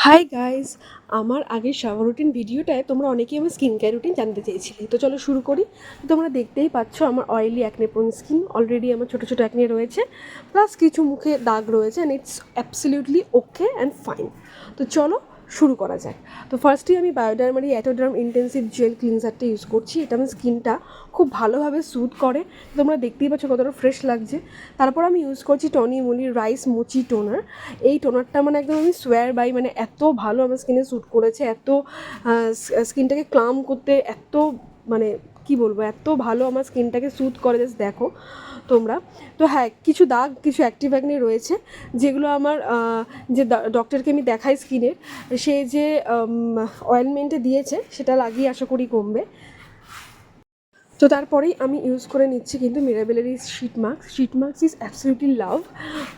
Hi guys, আমার আগের shower routine ভিডিওটায় তোমরা অনেকেই আমার স্কিন কেয়ার রুটিন জানতে চেয়েছিলে। তো চলো শুরু করি। তো তোমরা দেখতেই পাচ্ছ আমার oily acne prone skin. Already আমার ছোটো ছোটো অ্যাকনে রয়েছে, প্লাস কিছু মুখে দাগ রয়েছে, and it's absolutely okay and fine. তো চলো শুরু করা যাক। তো ফার্স্টেই আমি বায়োডার্মার অ্যাটোডার্ম ইন্টেন্সিভ জেল ক্লিনজারটা ইউজ করছি। এটা আমার স্কিনটা খুব ভালোভাবে স্যুট করে। তোমরা দেখতেই পাচ্ছ কতটা ফ্রেশ লাগছে। তারপর আমি ইউজ করছি টনি মুলির রাইস মোচি টোনার। এই টোনারটা মানে একদম আমি সোয়ার বাই, মানে এত ভালো আমার স্কিনে স্যুট করেছে, এত স্কিনটাকে ক্লাম করতে এত, মানে কী বলবো, এত ভালো আমার স্কিনটাকে স্যুট করে, জাস্ট দেখো তোমরা। তো হ্যাঁ, কিছু দাগ, কিছু অ্যাক্টিভ অ্যাকনে রয়েছে, যেগুলো আমার যে ডক্টরকে আমি দেখাই স্কিনের, সে যে অয়েনমেন্টে দিয়েছে সেটা লাগিয়ে আশা করি কমবে। তো তারপরেই আমি ইউজ করে নিচ্ছি কিন্তু মিরাবেলের এই শিট মাস্ক ইজ অ্যাবসলিউটলি লাভ।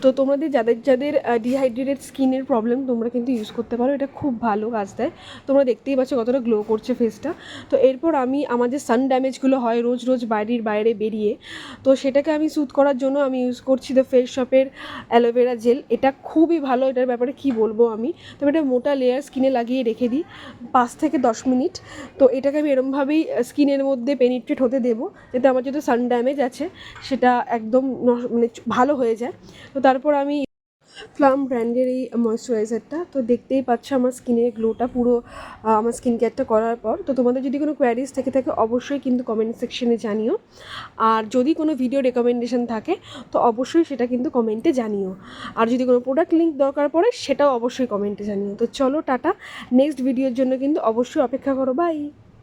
তো তোমাদের যাদের যাদের ডিহাইড্রেটেড স্কিনের প্রবলেম, তোমরা কিন্তু ইউজ করতে পারো, এটা খুব ভালো কাজ দেয়। তোমরা দেখতেই পাচ্ছ কতটা গ্লো করছে ফেসটা। তো এরপর আমি আমার যে সান ড্যামেজগুলো হয় রোজ রোজ বাড়ির বাইরে বেরিয়ে, তো সেটাকে আমি স্যুথ করার জন্য আমি ইউজ করছি দ্য ফেস শপের অ্যালোভেরা জেল। এটা খুবই ভালো, এটার ব্যাপারে কী বলবো আমি। তবে এটা মোটা লেয়ার স্কিনে লাগিয়ে রেখে দিই 5 থেকে 10 মিনিট। তো এটাকে আমি এরমভাবেই স্কিনের মধ্যে পেনিট্রেট হতে দেবো, যাতে আমার যত সান ড্যামেজ আছে সেটা একদম মানে ভালো হয়ে যায়। তো তারপর আমি প্লাম ব্র্যান্ডের এই ময়েশ্চারাইজারটা, তো দেখতেই পাচ্ছ আমার স্কিনের গ্লোটা পুরো আমার স্কিন কেয়ারটা করার পর। তো তোমাদের যদি কোনো কোয়ারিজ থেকে থাকে অবশ্যই কিন্তু কমেন্ট সেকশনে জানিও, আর যদি কোনো ভিডিও রেকমেন্ডেশন থাকে তো অবশ্যই সেটা কিন্তু কমেন্টে জানিও, আর যদি কোনো প্রোডাক্ট লিঙ্ক দরকার পড়ে সেটাও অবশ্যই কমেন্টে জানিও। তো চলো টাটা, নেক্সট ভিডিওর জন্য কিন্তু অবশ্যই অপেক্ষা করো, বাই।